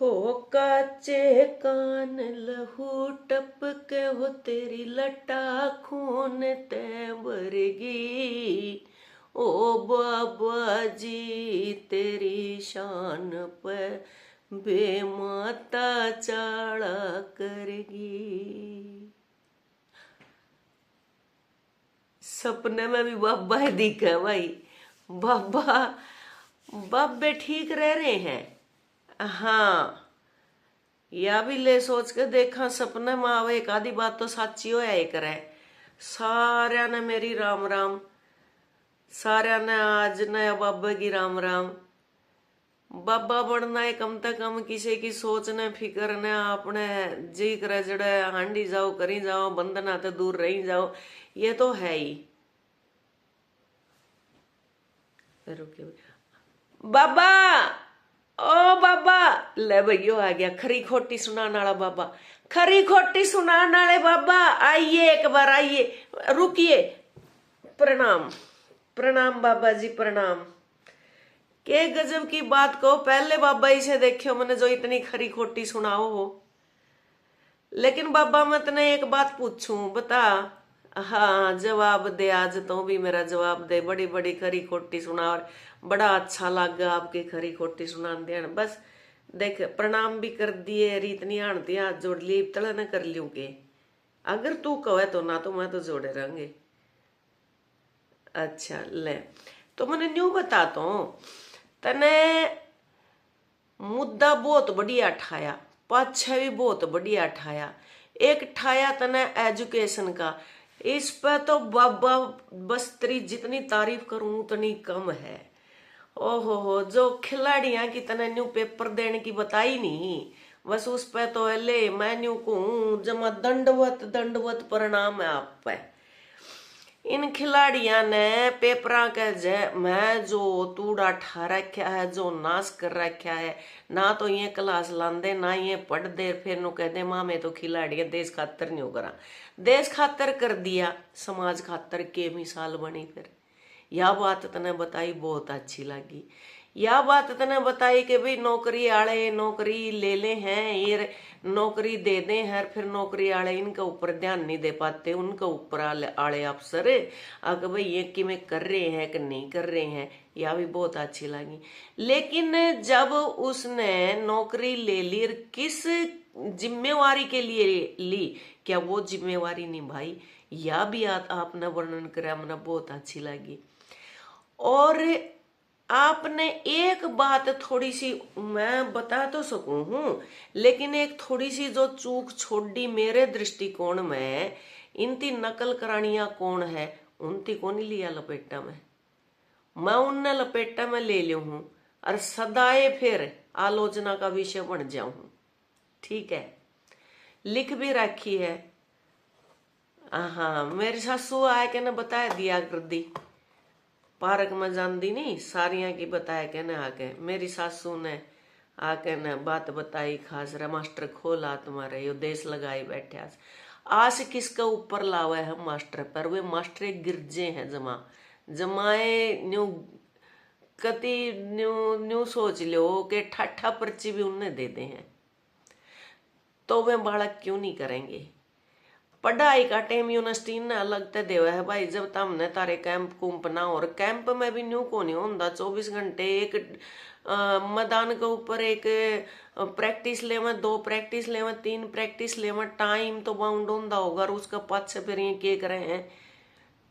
हो काचे कान लहू टपके हो तेरी लटा खून ते भरगी। ओ बाबा जी तेरी शान पे बेमाता चाड़ा करगी। सपने में भी बाबा ही दिखे भाई। बाबा बाबे ठीक रह रहे हैं। हाँ, या भी ले सोच के देखा सपने में आवे एक आधी बात तो साची हो एक करे। सारे ने मेरी राम राम, सारे ने आज नया बाबा की राम राम। बाबा बनना है कम से कम किसी की सोचने फिक्र ने अपने जी करे जड़े हांडी जाओ करी जाओ बंधना तो दूर रही जाओ, ये तो है ही। रुके बाबा, ओ बाबा ले भैयो आ गया खरी खोटी सुनाने वाला बाबा, खरी खोटी सुनाने वाले बाबा आइए एक बार आइए। रुकिए, प्रणाम प्रणाम बाबा जी प्रणाम। के गजब की बात को पहले बाबा इसे देखियो मैंने जो इतनी खरी खोटी सुनाओ हो। लेकिन बाबा मैं तने एक बात पूछूं बता। हाँ जवाब दे, आज तो भी मेरा जवाब दे। बड़ी बड़ी खरी खोटी सुना और बड़ा अच्छा लगा आपकी खरी खोटी सुना देन। बस देख प्रणाम भी कर दिए, रीतनी आनती हाथ जोड़ ली, तला न कर लियो के अगर तू कहे तो ना तो मैं तो जोड़े रहेंगे। अच्छा ले तो मैंने न्यू बताता हूँ तने मुद्दा बहुत बढ़िया ठाया, पाछा भी बहुत बढ़िया ठाया। एक ठाया तने एजुकेशन का, इस पे तो बाबा बस तेरी जितनी तारीफ करूं उतनी कम है। ओहो हो, जो खिलाड़ियां की तने न्यू पेपर देने की बताई नहीं, बस उस पे तो ले मैं न्यू कहूं जमा दंडवत दंडवत प्रणाम है आप पे। इन खिलाड़िया ने पेपरा के जय मैं जो तूड़ा ठा रखा है, जो नाश कर रखा है, ना तो ये क्लास लांदे ना ये पढ़ दे, फिर नु कहते माँ में तो खिलाड़ी है देश खातर नहीं हो करा। देश खातर कर दिया, समाज खातर के मिसाल बनी। फिर यह बात तने बताई बहुत अच्छी लगी। यह बात तने बताई कि भाई नौकरी आले नौकरी ले ले हैं, ये नौकरी दे दें हैं, फिर नौकरी आले इनके ऊपर ध्यान नहीं दे पाते, उनके ऊपर आले अफसर अगर भाई ये कि में कर रहे हैं कि नहीं कर रहे हैं। यह भी बहुत अच्छी लगी। लेकिन जब उसने नौकरी ले ली, किस जिम्मेवारी के लिए ली, क्या वो जिम्मेवारी निभाई, यह भी आपने वर्णन करा, मुझे बहुत अच्छी लगी। और आपने एक बात थोड़ी सी मैं बता तो सकूं हूं, लेकिन एक थोड़ी सी जो चूक छोड़ी मेरे दृष्टिकोण में, इनती नकल करानिया कौन है उनती को नहीं लिया लपेटा में, मैं उनने लपेटा में ले लिया हूं और सदाए फिर आलोचना का विषय बन जाऊं। ठीक है, लिख भी रखी है। हाँ मेरी सासू आए के न बताया दिया कर दी, पार्क में जानती नहीं सारिया की बताया के न आके मेरी सासू ने आके न बात बताई। खास रे मास्टर खोला तुम्हारे यो देश लगाई बैठे, आस किसके ऊपर लावा है मास्टर पर, वे मास्टर गिरजे हैं जमा जमाए न्यू कति न्यू न्यू सोच लो कि ठाठा पर्ची भी उन्हें दे दे हैं तो वे बालक क्यों नहीं करेंगे। पढ़ाई का टाइम यूनिवर्सिटी ने अलग ते देवा है भाई, जब तक हमने तारे कैंप कूंप ना, और कैंप में भी न्यू को नहीं होता 24 घंटे एक मैदान के ऊपर एक प्रैक्टिस लेवा, 2 प्रैक्टिस लेवा, 3 प्रैक्टिस लेवा, टाइम तो बाउंड होता होगा। और उसका पाछे फिर ये क्या करे हैं,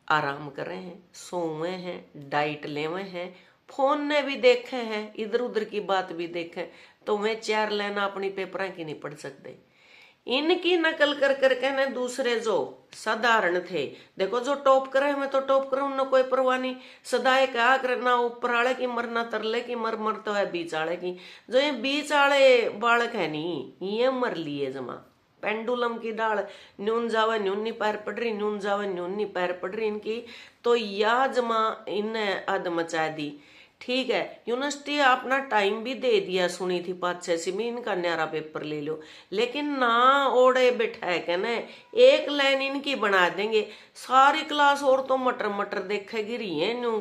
आराम कर रहे हैं, सोए हैं, डाइट लेवे हैं, फोन ने भी देखे हैं, इधर उधर की बात भी देखे, तो मैं 4 लाइन अपनी पेपर की नहीं पढ़ सकते। इनकी नकल कर करके ना दूसरे जो साधारण थे, देखो जो टॉप करे मैं तो टॉप करे, उन्हें कोई परवाह नहीं, सदाए क्या करना ऊपर आले की मरना तरले की मर तो है बीच आले की। जो ये बीच आले बालक है नहीं ये मर लिए जमा पेंडुलम की डाल, न्यून जावे न्यून नहीं पैर पड़ रही, न्यून जावे न्यून नहीं पैर पड़ रही इनकी, तो या जमा इन्हें अद मचा दी। ठीक है, यूनिवर्सिटी अपना टाइम भी दे दिया, सुनी थी 5-6 में इनका न्यारा पेपर ले लो, लेकिन ना ओढ़े बैठा के ना एक लाइन इनकी बना देंगे, सारी क्लास और तो मटर मटर देखेगी रही है नू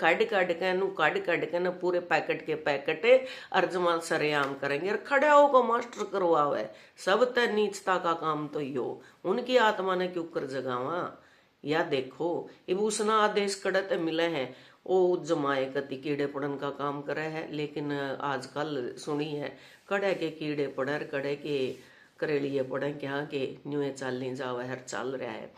काट काट के ना पूरे पैकेट के पैकेट अर्जमान सरेआम करेंगे और खड़े हो को मास्टर करवावे। सब त नीचता का काम तो यो उनकी आत्मा ने क्यों कर जगावा। या देखो इब उसना आदेश कड़त मिले हैं ओ जमाए कति कीड़े पड़न का काम करे है, लेकिन आजकल सुनी है कड़े के कीड़े पड़े कड़े के करेलिए पड़े क्या के न्यूए चाल नहीं जावे हर चल रहा है।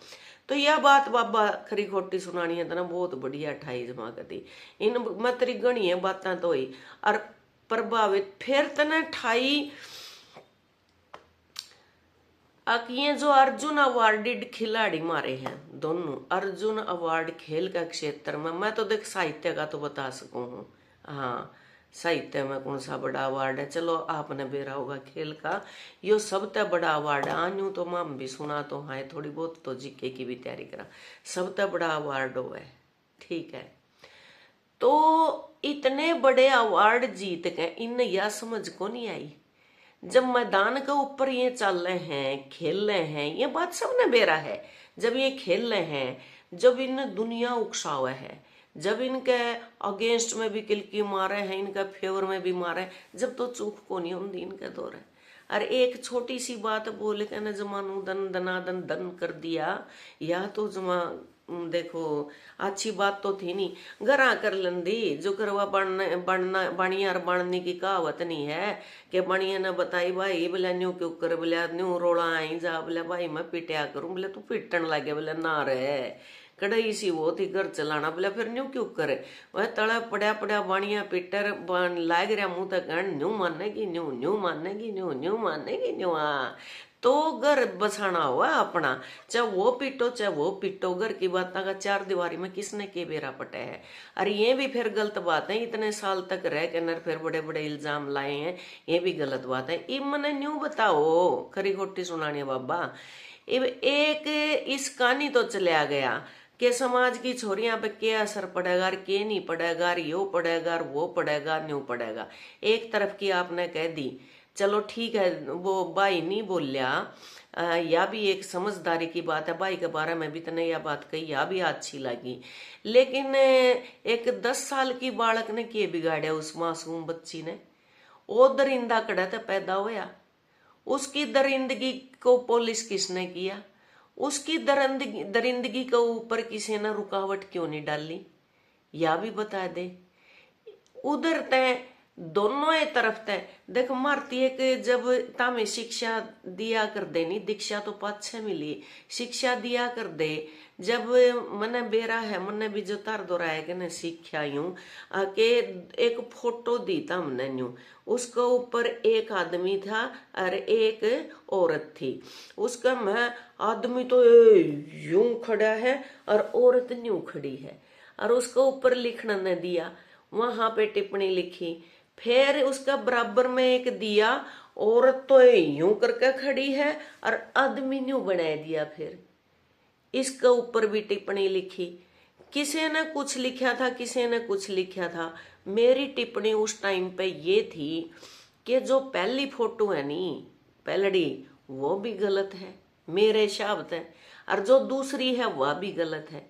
तो यह बात बाबा खरी खोटी सुनानी है तना बहुत बढ़िया ठाई जमा कती इन मैं तेरी गणी है बातें तो ही और प्रभावित फिर तना ठाई ये जो अर्जुन अवार्डेड खिलाड़ी मारे हैं दोनों, अर्जुन अवार्ड खेल का क्षेत्र में, मैं तो देख साहित्य का तो बता सकूं हूँ। हाँ, साहित्य में कौन सा बड़ा अवार्ड है, चलो आपने बेरा होगा खेल का, यो सबसे बड़ा अवार्ड है। आन्यू तो माम भी सुना तो है थोड़ी बहुत तो जीके की भी तैयारी करा, सबसे बड़ा अवार्ड हो है। ठीक है, तो इतने बड़े अवार्ड जीत के इन यह समझ को नहीं आई जब मैदान के ऊपर ये चल रहे हैं खेल रहे हैं, ये बात सबने बेरा है। जब ये खेल रहे हैं, जब इन दुनिया उकसावे है, जब इनके अगेंस्ट में भी किलकी मारे हैं, इनका फेवर में भी मारे, जब तो चूक को नहीं होती इनके दौर है। और एक छोटी सी बात बोल के न जमानू दन दनादन दन कर दिया, या तो जमा देखो अच्छी बात तो थी नहीं, घरा कर लंदी जो करवा बनना बनिया और बनने की कहावत नहीं है कि बनिया ने बताई भाई बोले न्यू क्यों कर, बोले न्यू रोड़ा आई जा, बोले भाई मैं पिटया करूं, बोले तू पिटन लगे, बोले ना रे कड़ाई सी वो थी घर चलाना, बोले फिर न्यू क्यों करे, वह तड़ा पड़ा पड़ा बाणिया पिटर लाग रहा मुंह तक न्यू मानेगी न्यू न्यू मानेगी न्यू न्यू मानेगी न्यू। तो घर बसाना हुआ अपना, चाहे वो पिटो घर की बात का चार दीवारी में किसने के बेरा पटे है। और ये भी फिर गलत बात है, इतने साल तक रह के नर फिर बड़े बड़े इल्जाम लाए हैं, ये भी गलत बात है। इब मने न्यू बताओ खरी खोटी सुनानी है बाबा। इब एक इस कहानी तो चलिया गया कि समाज की छोरियां पे क्या असर पड़ेगा, के नहीं पड़ेगा, यो पड़ेगा, वो पड़ेगा, न्यू पड़ेगा। एक तरफ की आपने कह दी, चलो ठीक है, वो भाई नहीं बोलिया, या भी एक समझदारी की बात है, भाई के बारे में भी तने यह बात कही, या भी अच्छी लगी। लेकिन एक 10 साल की बालक ने किए बिगाड़े उस मासूम बच्ची ने, वो दरिंदा कड़ा तो पैदा होया, उसकी दरिंदगी को पुलिस किसने किया, उसकी दरिंदगी के ऊपर किसी ने रुकावट क्यों नहीं डाली, या भी बता दे। उधर तय दोनों ही तरफ तय देख मारती है कि जब तामे शिक्षा दिया कर देनी, दीक्षा तो पाछे मिली, शिक्षा दिया कर दे। जब मने बेरा है मने भी जो तार दोराए के न सीख्या यूं के एक फोटो दी था हमने यूं, उसके ऊपर एक आदमी था और एक औरत थी। उसका मैं आदमी तो यूं खड़ा है और औरत न्यू खड़ी है, और उसके ऊपर लिखने ने दिया, वहां पे टिप्पणी लिखी। फिर उसका बराबर में एक दिया, औरत तो यूं करके खड़ी है और आदमी न्यू बना दिया। फिर इसके ऊपर भी टिप्पणी लिखी, किसी ने कुछ लिखा था, किसी ने कुछ लिखा था। मेरी टिप्पणी उस टाइम पे ये थी कि जो पहली फोटो है नी पहलड़ी, वो भी गलत है मेरे शब्द है, और जो दूसरी है वह भी गलत है।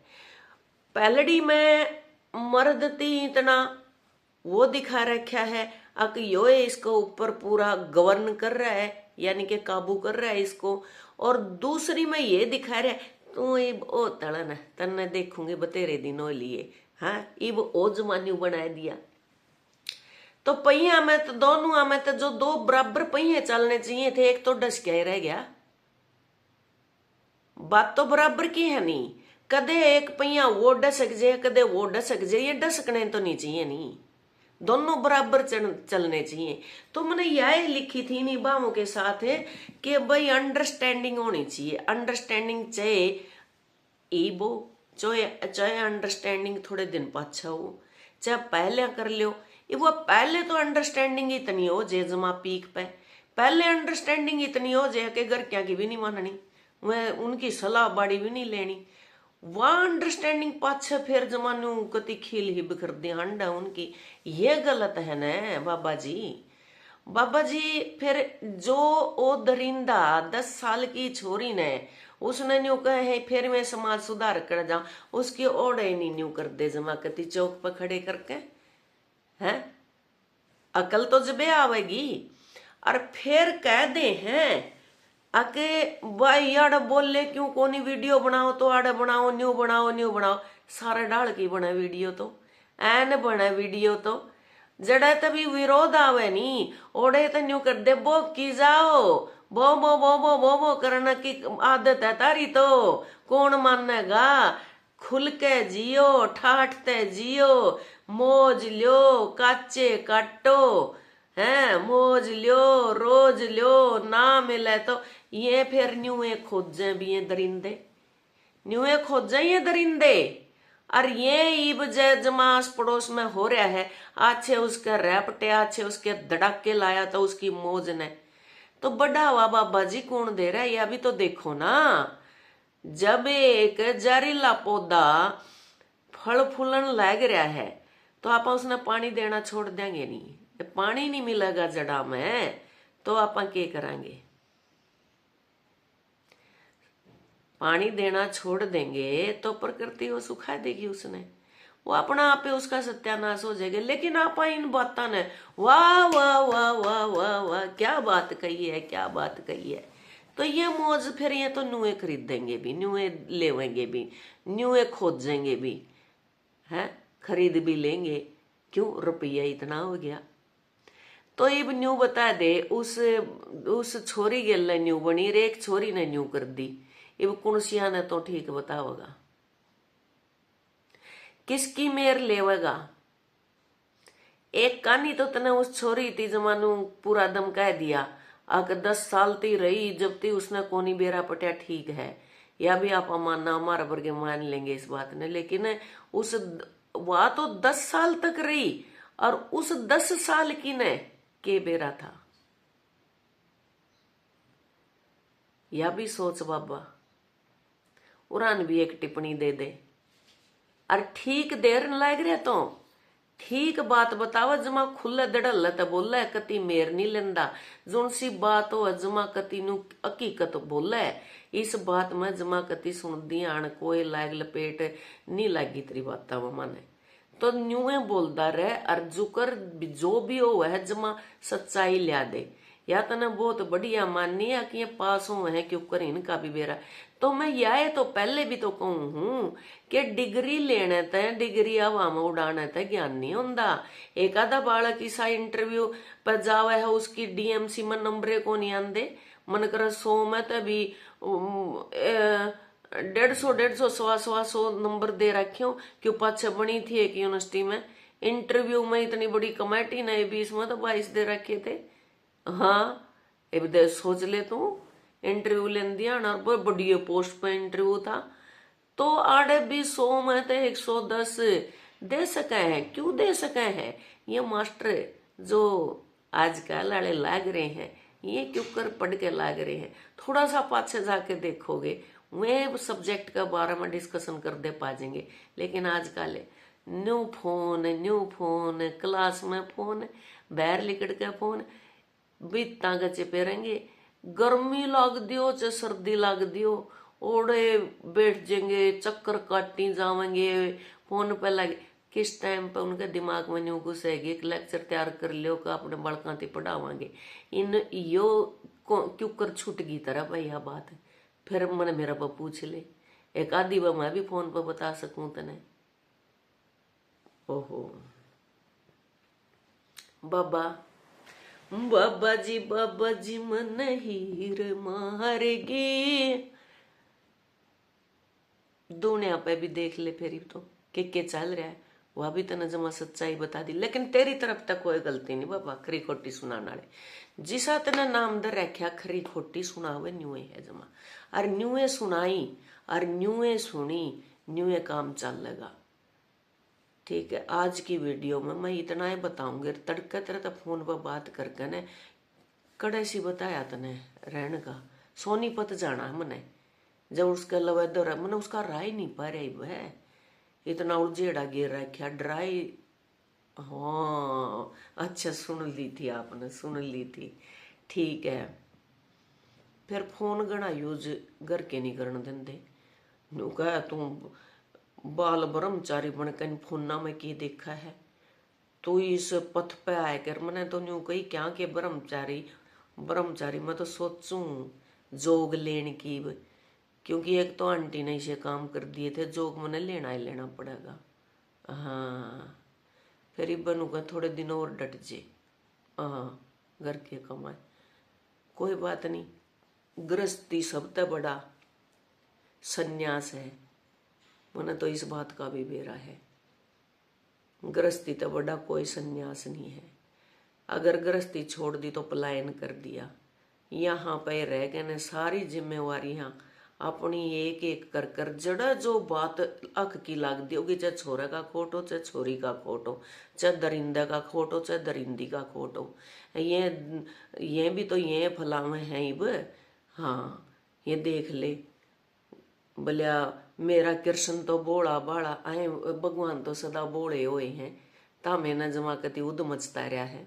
पहलड़ी में मर्द थी इतना वो दिखा रखा है, अक यो इसको ऊपर पूरा गवर्न कर रहा है, यानी कि काबू कर रहा है इसको। और दूसरी में ये दिखा रहा है तू इब ओ तड़न तन्ने देखूंगे बतेरे दिनों लिए, हाँ इब ओ जमान्यू बना दिया। तो पहिया में तो दोनों में तो जो दो बराबर पहिए चलने चाहिए थे, एक तो डस के रह गया। बात तो बराबर की है नहीं, कदे एक पहिया वो डसक जाए कदे वो डसक जाए, ये डसकने तो नहीं चाहिए नहीं, दोनों बराबर चलने चाहिए। तो मैंने यह लिखी थी निभावों के साथ कि भाई अंडरस्टैंडिंग होनी चाहिए। अंडरस्टैंडिंग चाहे ईबो चाहे अंडरस्टैंडिंग थोड़े दिन पाछा हो, चाहे पहले कर लो। वो पहले तो अंडरस्टैंडिंग इतनी हो जे जमा पीक पे, पहले अंडरस्टैंडिंग इतनी हो जे के घर क्या की भी नहीं माननी, वह उनकी सलाह बाड़ी भी नहीं लेनी, वह अंडरस्टैंडिंग पाछे फिर जमानू कति खिल ही बिखर दे हंडा उनकी, ये गलत है न बाबा जी। बाबा जी फिर जो ओ दरिंदा 10 साल की छोरी ने उसने न्यू कहे है फिर मैं समाज सुधार कर जाऊं, उसकी ओढ़े नहीं न्यू कर दे जमा कति चौक पर खड़े करके हैं, अकल तो जबे आवेगी। और फिर कह दे हैं आके भाई आड़े बोले क्यों कोनी वीडियो बनाओ, तो आड़े बनाओ न्यू बनाओ न्यू बनाओ, सारे डाल की बने वीडियो तो एन बने वीडियो तो जड़े तभी विरोध आवे नी ओड़े तो न्यू कर दे बो की जाओ, बो करने की आदत है तारी तो कौन मानेगा। खुल के जियो, ठाठते जियो, मौज लो, काचे काटो, हैं मौज लो, रोज लो, ना मिले तो ये फिर न्यूए खोजे भी ये दरिंदे, न्यूए खोजे ये दरिंदे। और ये ईब जमास पड़ोस में हो रहा है, आछे उसके रैपटे आछे उसके धड़ाके लाया तो उसकी मौज ने तो बढ़ावा बाबा जी कौन दे रहा है, यह भी तो देखो ना। जब एक जहरीला पौधा फल फूलन लग रहा है तो आप उसने पानी देना छोड़ देंगे नहीं, पानी नहीं मिलेगा जड़ा में तो आप क्या करेंगे, पानी देना छोड़ देंगे तो प्रकृति वो सुखा देगी उसने, वो अपना आप पे उसका सत्यानाश हो जाएगा। लेकिन आप इन बातों ने वाह वाह वाह वाह वाह वाह क्या बात कही है, क्या बात कही है, तो ये मौज फिर ये तो न्यूए खरीदेंगे भी, न्यूए लेवेंगे भी, न्यूए खोजेंगे भी, है खरीद भी लेंगे, क्यों रुपया इतना हो गया। तो इब न्यू बता दे उस छोरी गेल ने न्यू बनी रे, एक छोरी ने न्यू कर दी, इब कुणसिया ने तो ठीक बताओगा, किसकी मेर लेवेगा। एक कहानी तो तने उस छोरी थी जमानू पूरा दम कह दिया, अगर 10 साल ती रही जब ती उसने कोनी बेरा पटिया ठीक है, या भी आप मानना हमारा वर्ग मान लेंगे इस बात ने। लेकिन उस वह तो 10 साल तक रही और उस 10 साल की ने के बेरा था, या भी सोच बाबा। उरान भी एक टिप्पणी दे दे और ठीक देर लग रहे तो ठीक बात बतावा, जमा खुले दड़ल तो बोले कति मेर नहीं लेंदा, जोन सी बात हो जमा कति नु हकीकत बोले, इस बात में जमा कति सुन दी आन कोई लाग लपेट नहीं लागी तेरी बाता में माने तो न्यूए बोलदा रहे और जुकर जो भी हो वह जमा सच्चाई लिया दे। या तने बहुत बढ़िया माननी है कि ये पास हो है क्यों कर इनका भी बेरा, तो मैं यह तो पहले भी तो कहूं हूं कि डिग्री लेने तय डिग्री हवा में उड़ाने तय ज्ञान नहीं होता। एक आधा बालक ईसा इंटरव्यू पर जावे है उसकी डीएमसी में नंबरे को नहीं आंदे, मन कर 100 में तभी 150 100 नंबर दे रखे हो क्यों पाछे बनी थी एक यूनिवर्सिटी में इंटरव्यू में इतनी बड़ी कमेटी ने 20 में तो 22 दे रखे थे। हाँ अब दे सोच ले तू इंटरव्यू लेन दिया ना, बहुत बड़ी पोस्ट पे इंटरव्यू था तो आड़े भी 100 में तो 110 दे सके हैं, क्यों दे सके हैं। ये मास्टर जो आजकल वाले लाग रहे हैं ये क्यों कर पढ़ के लाग रहे हैं, थोड़ा सा पाछे जाके देखोगे वे सब्जेक्ट के बारे में डिस्कशन कर दे पाएंगे। लेकिन आजकल न्यू फोन क्लास में फोन बाहर लिकड़ के फोन बीता गचे पेरेंगे, गर्मी लाग दियो चाहे सर्दी लाग दियो ओढ़े बैठ जाएंगे, चक्कर काटी जावेंगे फोन पे लगे। किस टाइम पे उनके दिमाग में न्यू घुसेगी एक लेक्चर तैयार कर लियो का अपने बड़का थी पढ़ावांगे इन यो क्यों कर छूट गई तरह भाई यह बात है। फिर मैंने मेरा पर पूछ ले एक आधी बार मैं भी फोन पर बता सकूं तने। ओहो बाबा जी मन हीर मारेगी, दुनिया पे भी देख ले फिर तो के चल रहा है, वह भी तने जमा सच्चाई बता दी। लेकिन तेरी तरफ तक कोई गलती नहीं बाबा, खरी खोटी सुनाने वाले जिसा तेने नाम दर रखा खरी खोटी सुनावे न्यूए है जमा, और न्यूए सुनाई और न्यूए सुनी न्यूए काम चल लगा। ठीक है आज की वीडियो में मैं इतना ही बताऊंगी, तड़के तेरे तो फोन पर बात करके ने कड़े सी बताया तने रहने का, सोनीपत जाना है मने जब उसके लवेदर मैंने उसका राय नहीं पा रही वह इतना उलझेड़ा गिर रखा ड्राई। हाँ अच्छा सुन ली थी आपने, सुन ली थी, ठीक है। फिर फोन घना यूज घर के नहीं करने देंदे। नु कह तू बाल ब्रह्मचारी बनकर फोना में की देखा है, तू इस पथ पे आए कर। मैंने तो न्यू कही क्या के ब्रह्मचारी ब्रह्मचारी मैं तो सोचूं जोग लेने की, क्योंकि एक तो आंटी ने इसे काम कर दिए थे, जोग मैंने लेना ही लेना पड़ेगा। हाँ फिर ही बनूंगा थोड़े दिन और डट जे। हाँ घर के कमाए कोई बात नहीं, गृहस्थी सबसे बड़ा संन्यास है। मैंने तो इस बात का भी बेरा है, गृहस्थी तो बड़ा कोई संन्यास नहीं है। अगर गृहस्थी छोड़ दी तो पलायन कर दिया। यहाँ पे रह गए ने सारी जिम्मेवारियां अपनी एक एक कर कर जड़ा जो बात अख की लाग दी होगी, चाहे छोरे का खोट हो चाहे छोरी का खोट हो, चाहे दरिंदा का खोट हो चाहे दरिंदी का खोट हो, ये भी तो ये फलावे हैं इब। हाँ ये देख ले भलिया मेरा कृष्ण तो बोला बाड़ा आए, भगवान तो सदा बोले हुए हैं, तामे न जमा कति उद मचता रहा है,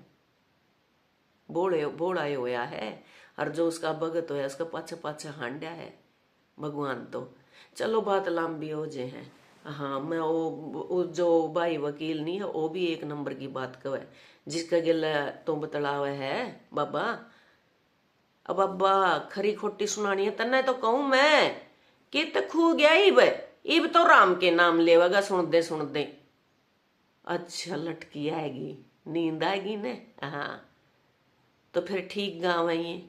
बोले बोला होया है। और जो उसका भगत होया उसका पाछे पाछे हांडा है भगवान तो। चलो बात लंबी हो जे है। हाँ मैं वो जो भाई वकील नहीं है वो भी एक नंबर की बात कहे, जिसका गिला तो बतलावे है बाबा। अब बाबा खरी खोटी सुनानी है तन्ने तो कहूं मैं कि खू गया इब तो राम के नाम लेवेगा सुन दे। अच्छा लटकी आएगी, नींद आएगी ने। हाँ तो फिर ठीक गाँव है ये,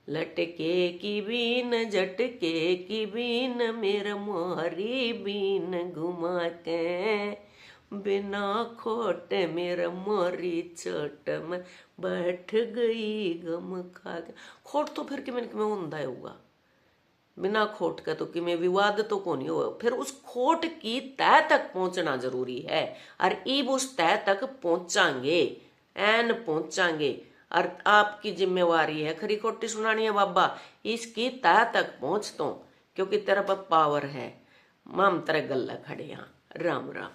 लटके की बीन झटके की बीन मेरा मोहरी बीन घुमा के, बिना खोट मेरा मोरी चोट में बैठ गई गम खा के। खोट तो फिर किमें किमें होंदा होगा, बिना खोट का तो किमें विवाद तो को नहीं होगा। फिर उस खोट की तह तक पहुंचना जरूरी है, और इब उस तह तक पहुंचांगे एन पहुंचांगे। और आपकी जिम्मेवारी है खरी खोटी सुनानी है बाबा, इसकी तह तक पहुंच तो, क्योंकि तेरा पर पावर है। माम तेरे गल्ला खड़े यहाँ। राम राम।